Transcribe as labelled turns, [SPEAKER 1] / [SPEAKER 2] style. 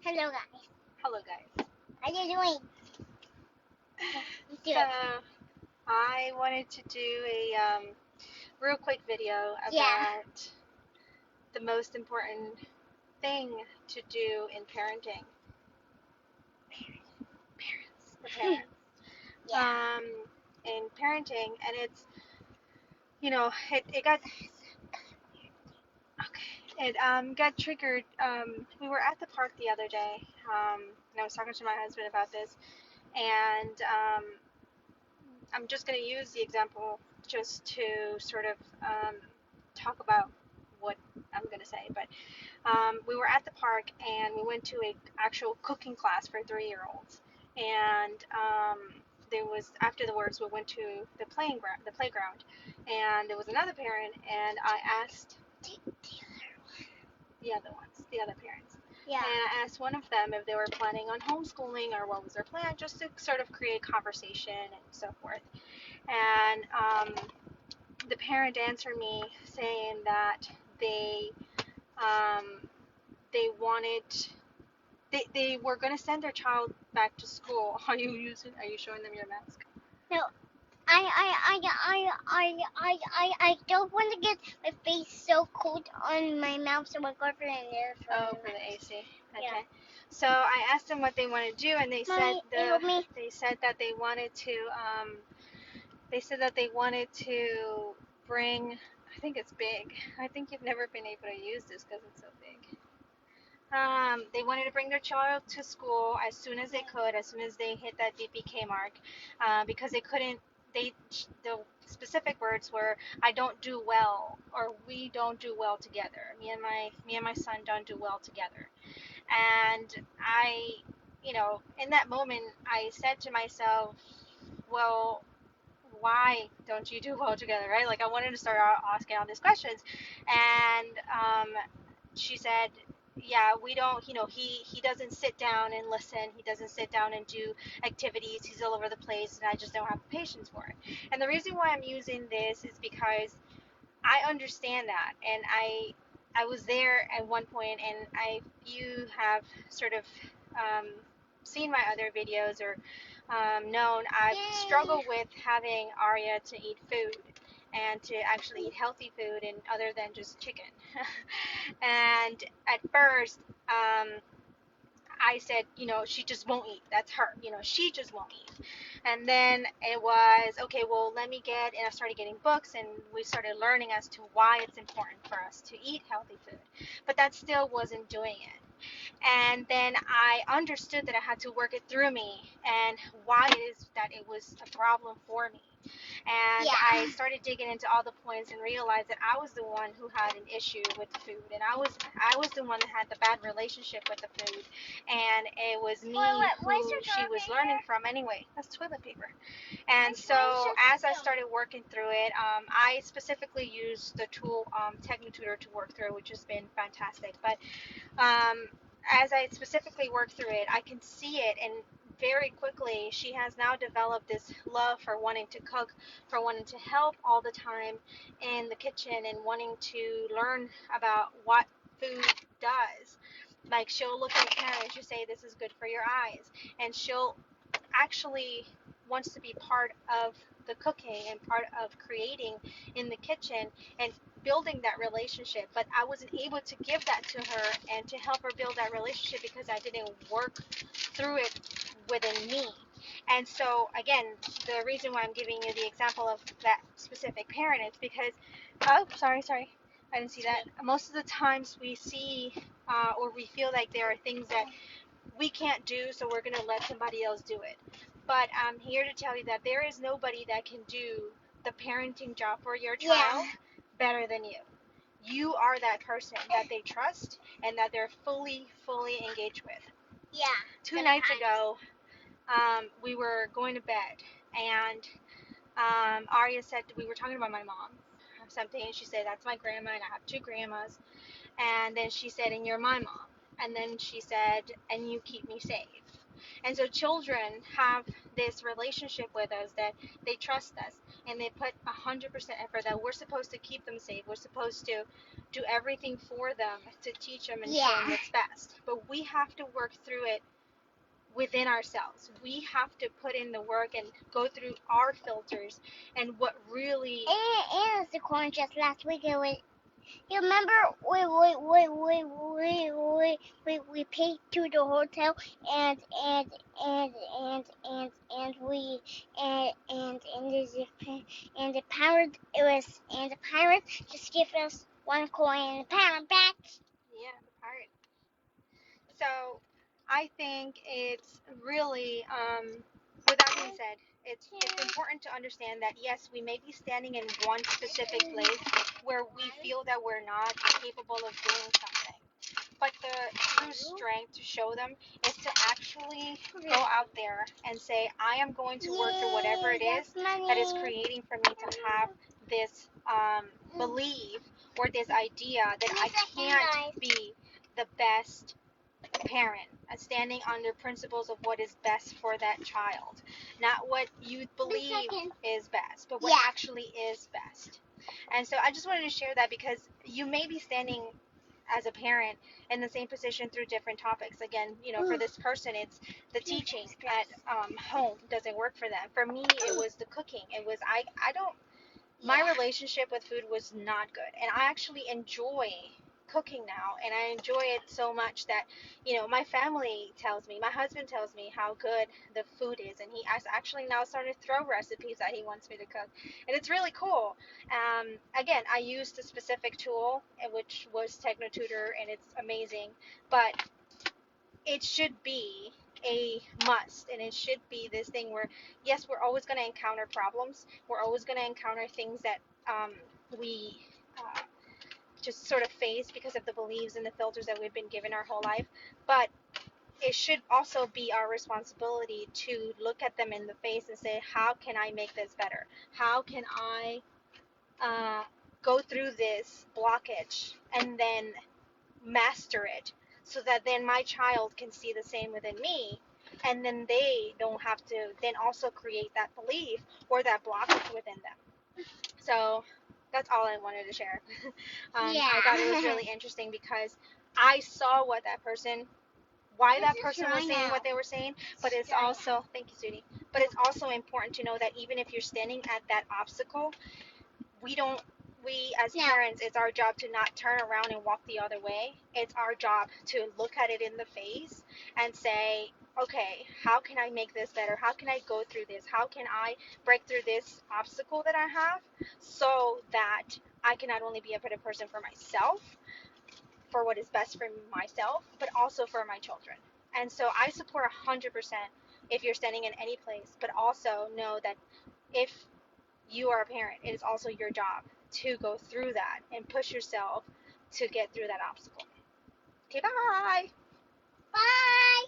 [SPEAKER 1] Hello guys.
[SPEAKER 2] Hello guys.
[SPEAKER 1] How you doing?
[SPEAKER 2] So
[SPEAKER 1] Good.
[SPEAKER 2] I wanted to do a real quick video
[SPEAKER 1] Yeah.
[SPEAKER 2] about the most important thing to do in parenting. The parents.
[SPEAKER 1] Yeah.
[SPEAKER 2] Um, in parenting, and it's it got okay. It got triggered. We were at the park the other day. And I was talking to my husband about this, and I'm just going to use the example just to sort of talk about what I'm going to say. But we were at the park and we went to a actual cooking class for 3-year-olds. And there was afterwards we went to the playground, and there was another parent, and I asked the other parents.
[SPEAKER 1] Yeah.
[SPEAKER 2] And I asked one of them if they were planning on homeschooling or what was their plan, just to sort of create conversation and so forth. And the parent answered me saying that they um, they wanted they were going to send their child back to school. Are you showing them your mask?
[SPEAKER 1] No. I don't want to get my face so cold on my mouth, so my girlfriend is.
[SPEAKER 2] Oh, for the AC. Okay.
[SPEAKER 1] Yeah.
[SPEAKER 2] So I asked them what they want to do, and
[SPEAKER 1] Mommy, help me.
[SPEAKER 2] they said that they wanted to bring. I think it's big. I think you've never been able to use this because it's so big. They wanted to bring their child to school as soon as they could, as soon as they hit that DPK mark, because they couldn't. The specific words were, "I don't do well," or "We don't do well together." Me and my son don't do well together. And in that moment, I said to myself, "Well, why don't you do well together?" Right? Like I wanted to start asking all these questions, and she said, yeah, we don't, he doesn't sit down and listen. He doesn't sit down and do activities. He's all over the place, and I just don't have the patience for it. And the reason why I'm using this is because I understand that, and I was there at one point, and you have sort of um, seen my other videos or known I've struggled with having Arya to eat food and to actually eat healthy food and other than just chicken. And at first, I said, she just won't eat. That's her. She just won't eat. And then it was, okay, well, and I started getting books, and we started learning as to why it's important for us to eat healthy food. But that still wasn't doing it. And then I understood that I had to work it through me and why it is that it was a problem for me. And I
[SPEAKER 1] Yeah.
[SPEAKER 2] started digging into all the points and realized that I was the one who had an issue with the food, and I was the one that had the bad relationship with the food, and it was me
[SPEAKER 1] Why is
[SPEAKER 2] who
[SPEAKER 1] there
[SPEAKER 2] she
[SPEAKER 1] toilet
[SPEAKER 2] was
[SPEAKER 1] paper?
[SPEAKER 2] learning from anyway. That's toilet paper. And
[SPEAKER 1] Why is
[SPEAKER 2] so
[SPEAKER 1] there
[SPEAKER 2] as I
[SPEAKER 1] system?
[SPEAKER 2] started working through it, I specifically used the tool Technitutor to work through, which has been fantastic. But um, as I specifically work through it, I can see it, and very quickly she has now developed this love for wanting to cook, for wanting to help all the time in the kitchen, and wanting to learn about what food does. Like she'll look at a camera and she'll say, "This is good for your eyes," and she'll actually wants to be part of the cooking and part of creating in the kitchen and building that relationship. But I wasn't able to give that to her and to help her build that relationship because I didn't work through it within me. And so again, the reason why I'm giving you the example of that specific parent is because, oh, sorry, I didn't see that. Most of the times we see or we feel like there are things that we can't do, so we're going to let somebody else do it. But I'm here to tell you that there is nobody that can do the parenting job for your
[SPEAKER 1] Yeah.
[SPEAKER 2] child better than you. You are that person that they trust and that they're fully engaged with.
[SPEAKER 1] Yeah.
[SPEAKER 2] Two nights ago, we were going to bed, and Arya said, we were talking about my mom or something, and she said, "That's my grandma, and I have two grandmas." And then she said, "And you're my mom." And then she said, "And you keep me safe." And so children have this relationship with us that they trust us and they put 100% effort that we're supposed to keep them safe. We're supposed to do everything for them to teach them and show them what's best. But we have to work through it within ourselves. We have to put in the work and go through our filters and what really.
[SPEAKER 1] And the corn just last week it was. You remember we paid to the hotel and we and the parent it was and the parent just give us one coin and the parent back.
[SPEAKER 2] Yeah, the pirate. So I think it's really, with that being said, it's important to understand that yes, we may be standing in one specific place where we feel that we're not capable of doing something. But the true strength to show them is to actually go out there and say, I am going to work through whatever it is that is creating for me to have this belief or this idea that I can't be the best parent, standing under principles of what is best for that child. Not what you believe is best, but what actually is best. And so I just wanted to share that because you may be standing as a parent in the same position through different topics. Again, for this person, it's the teaching at home doesn't work for them. For me, it was the cooking. It was, I don't, my relationship with food was not good. And I actually enjoy cooking now, and I enjoy it so much that my family tells me, my husband tells me how good the food is, and he has actually now started to throw recipes that he wants me to cook, and it's really cool. Again, I used a specific tool, which was TechnoTutor, and it's amazing, but it should be a must, and it should be this thing where yes, we're always going to encounter problems, we're always going to encounter things that we just sort of face because of the beliefs and the filters that we've been given our whole life. But it should also be our responsibility to look at them in the face and say, how can I make this better? How can I go through this blockage and then master it so that then my child can see the same within me, and then they don't have to then also create that belief or that blockage within them. So that's all I wanted to share. I thought it was really interesting because I saw why that person was saying what they were saying, but it's also, thank you, sweetie, but it's also important to know that even if you're standing at that obstacle, we as parents, it's our job to not turn around and walk the other way. It's our job to look at it in the face and say, okay, how can I make this better? How can I go through this? How can I break through this obstacle that I have so that I can not only be a better person for myself, for what is best for myself, but also for my children. And so I support 100% if you're standing in any place, but also know that if you are a parent, it is also your job to go through that and push yourself to get through that obstacle. Okay, bye.
[SPEAKER 1] Bye.